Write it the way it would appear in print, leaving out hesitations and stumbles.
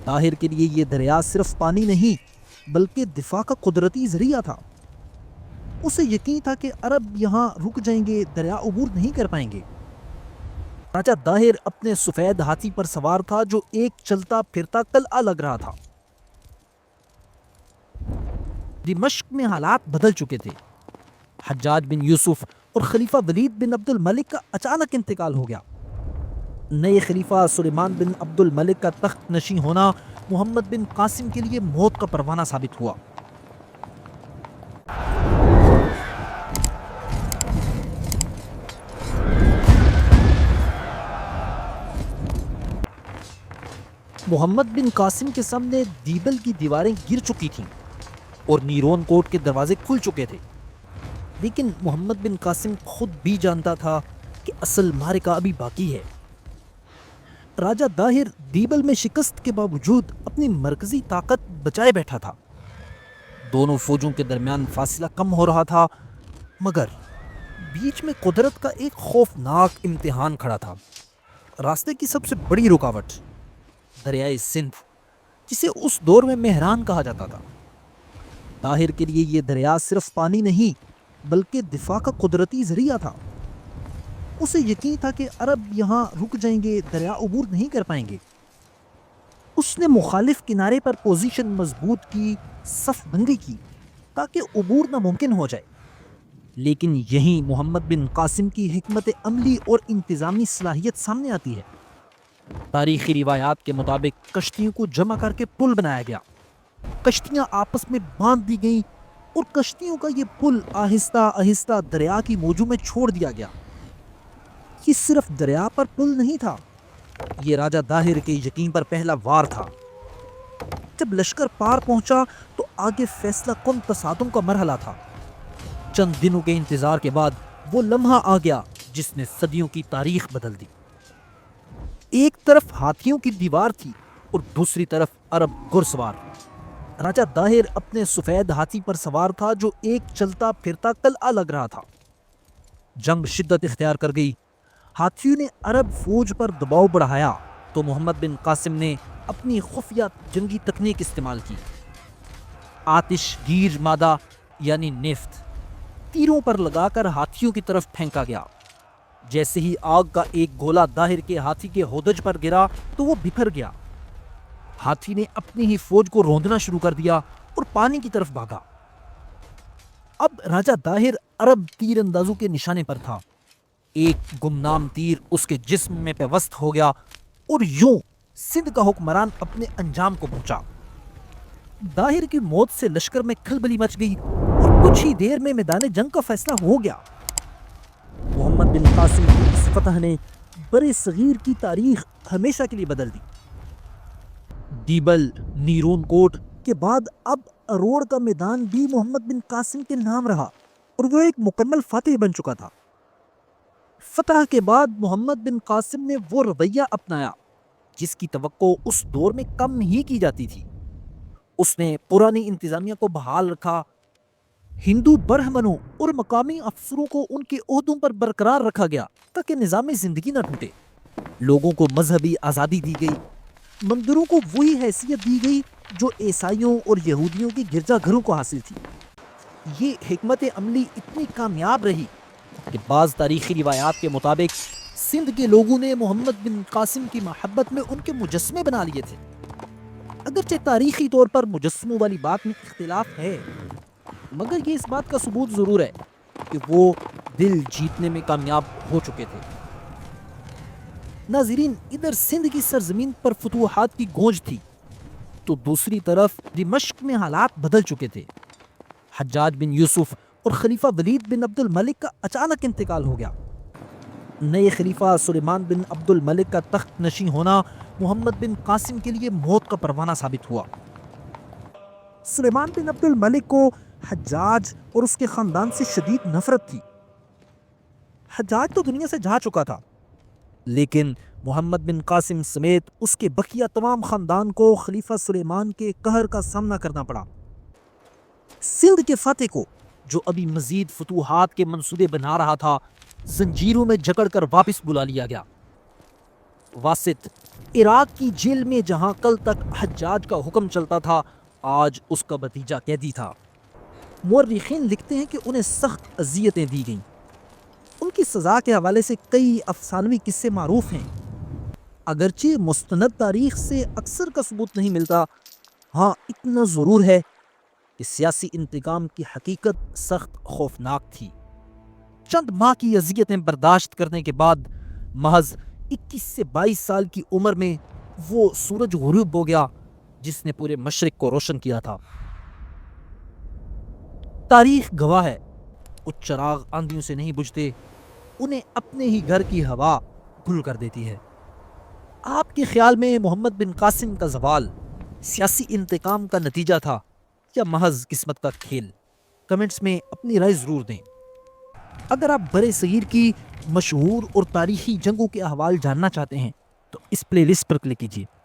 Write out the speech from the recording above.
طاہر کے لیے یہ دریا صرف پانی نہیں بلکہ دفاع کا قدرتی ذریعہ تھا۔ اسے یقین تھا کہ عرب یہاں رک جائیں گے، دریا عبور نہیں کر پائیں گے۔ راجہ طاہر اپنے سفید ہاتھی پر سوار تھا جو ایک چلتا پھرتا قلعہ لگ رہا تھا۔ دمشق میں حالات بدل چکے تھے۔ حجاج بن یوسف اور خلیفہ ولید بن عبد الملک کا اچانک انتقال ہو گیا۔ نئے خلیفہ سلیمان بن عبد الملک کا تخت نشین ہونا محمد بن قاسم کے لیے موت کا پروانہ ثابت ہوا۔ محمد بن قاسم کے سامنے دیبل کی دیواریں گر چکی تھیں اور نیرون کوٹ کے دروازے کھل چکے تھے، لیکن محمد بن قاسم خود بھی جانتا تھا کہ اصل معرکہ ابھی باقی ہے۔ راجہ طاہر دیبل میں شکست کے باوجود اپنی مرکزی طاقت بچائے بیٹھا تھا۔ دونوں فوجوں کے درمیان فاصلہ کم ہو رہا تھا، مگر بیچ میں قدرت کا ایک خوفناک امتحان کھڑا تھا۔ راستے کی سب سے بڑی رکاوٹ دریائے سندھ، جسے اس دور میں مہران کہا جاتا تھا۔ طاہر کے لیے یہ دریا صرف پانی نہیں بلکہ دفاع کا قدرتی ذریعہ تھا۔ اسے یقین تھا کہ عرب یہاں رک جائیں گے، دریا عبور نہیں کر پائیں گے۔ اس نے مخالف کنارے پر پوزیشن مضبوط کی، صف بندی کی تاکہ عبور ناممکن ہو جائے۔ لیکن یہیں محمد بن قاسم کی حکمت عملی اور انتظامی صلاحیت سامنے آتی ہے۔ تاریخی روایات کے مطابق کشتیوں کو جمع کر کے پل بنایا گیا، کشتیاں آپس میں باندھ دی گئیں اور کشتیوں کا یہ پل آہستہ آہستہ دریا کی موجوں میں چھوڑ دیا گیا۔ یہ صرف دریا پر پل نہیں تھا، یہ راجہ طاہر کے یقین پر پہلا وار تھا۔ جب لشکر پار پہنچا تو آگے فیصلہ کن تصادم کا مرحلہ تھا۔ چند دنوں کے انتظار کے بعد وہ لمحہ آ گیا جس نے صدیوں کی تاریخ بدل دی۔ ایک طرف ہاتھیوں کی دیوار تھی اور دوسری طرف عرب گھڑسوار۔ راجہ طاہر اپنے سفید ہاتھی پر سوار تھا جو ایک چلتا پھرتا قلعہ لگ رہا تھا۔ جنگ شدت اختیار کر گئی۔ ہاتھیوں نے عرب فوج پر دباؤ بڑھایا تو محمد بن قاسم نے اپنی خفیہ جنگی تکنیک استعمال کی۔ آتش گیر مادہ یعنی نیفت تیروں پر لگا کر ہاتھیوں کی طرف پھینکا گیا۔ جیسے ہی آگ کا ایک گولا طاہر کے ہاتھی کے ہودج پر گرا تو وہ بکھر گیا۔ ہاتھی نے اپنی ہی فوج کو روندنا شروع کر دیا اور پانی کی طرف بھاگا۔ اب راجہ طاہر عرب تیر اندازوں کے نشانے پر تھا۔ ایک گمنام تیر اس کے جسم میں پیوست ہو گیا اور یوں سندھ کا حکمران اپنے انجام کو پہنچا۔ طاہر کی موت سے لشکر میں کھلبلی مچ گئی اور کچھ ہی دیر میں میدان جنگ کا فیصلہ ہو گیا۔ محمد بن قاسم کی اس فتح نے برے صغیر کی تاریخ ہمیشہ کے لیے بدل دی۔ دیبل، نیرون کوٹ کے بعد اب اروڑ کا میدان بھی محمد بن قاسم کے نام رہا اور وہ ایک مکمل فاتح بن چکا تھا۔ فتح کے بعد محمد بن قاسم نے وہ رویہ اپنایا جس کی توقع اس دور میں کم ہی کی جاتی تھی۔ اس نے پرانی انتظامیہ کو بحال رکھا، ہندو برہمنوں اور مقامی افسروں کو ان کے عہدوں پر برقرار رکھا گیا تاکہ نظام زندگی نہ ٹوٹے۔ لوگوں کو مذہبی آزادی دی گئی، مندروں کو وہی حیثیت دی گئی جو عیسائیوں اور یہودیوں کے گرجا گھروں کو حاصل تھی۔ یہ حکمت عملی اتنی کامیاب رہی کہ بعض تاریخی روایات کے مطابق سندھ کے لوگوں نے محمد بن قاسم کی محبت میں ان کے مجسمے بنا لیے تھے۔ اگرچہ تاریخی طور پر مجسموں والی بات میں اختلاف ہے، مگر یہ اس بات کا ثبوت ضرور ہے کہ وہ دل جیتنے میں کامیاب ہو چکے تھے۔ ناظرین، ادھر سندھ کی سرزمین پر فتوحات کی گونج تھی تو دوسری طرف دمشق میں حالات بدل چکے تھے۔ حجاج بن یوسف اور خلیفہ ولید بن عبد الملک کا اچانک انتقال ہو گیا۔ نئے خلیفہ سلیمان بن عبد الملک کا تخت نشین ہونا محمد بن قاسم کے لیے موت کا پروانہ ثابت ہوا۔ سلیمان بن عبد الملک کو حجاج اور اس کے خاندان سے شدید نفرت تھی۔ حجاج تو دنیا سے جا چکا تھا، لیکن محمد بن قاسم سمیت اس کے بقیہ تمام خاندان کو خلیفہ سلیمان کے قہر کا سامنا کرنا پڑا۔ سندھ کے فاتح کو، جو ابھی مزید فتوحات کے منصوبے بنا رہا تھا، زنجیروں میں جکڑ کر واپس بلا لیا گیا۔ واسط عراق کی جیل میں جہاں کل تک حجاج کا حکم چلتا تھا آج اس کا بھتیجا قیدی تھا۔ مورخین لکھتے ہیں کہ انہیں سخت اذیتیں دی گئیں۔ ان کی سزا کے حوالے سے کئی افسانوی قصے معروف ہیں، اگرچہ مستند تاریخ سے اکثر کا ثبوت نہیں ملتا۔ ہاں اتنا ضرور ہے کہ سیاسی انتقام کی حقیقت سخت خوفناک تھی۔ چند ماہ کی اذیتیں برداشت کرنے کے بعد محض 21 سے 22 سال کی عمر میں وہ سورج غروب ہو گیا جس نے پورے مشرق کو روشن کیا تھا۔ تاریخ گواہ ہے، کچھ چراغ آندھیوں سے نہیں بجھتے، انہیں اپنے ہی گھر کی ہوا گل کر دیتی ہے۔ آپ کے خیال میں محمد بن قاسم کا زوال سیاسی انتقام کا نتیجہ تھا یا محض قسمت کا کھیل؟ کمنٹس میں اپنی رائے ضرور دیں۔ اگر آپ برِ صغیر کی مشہور اور تاریخی جنگوں کے احوال جاننا چاہتے ہیں تو اس پلے لسٹ پر کلک کیجیے۔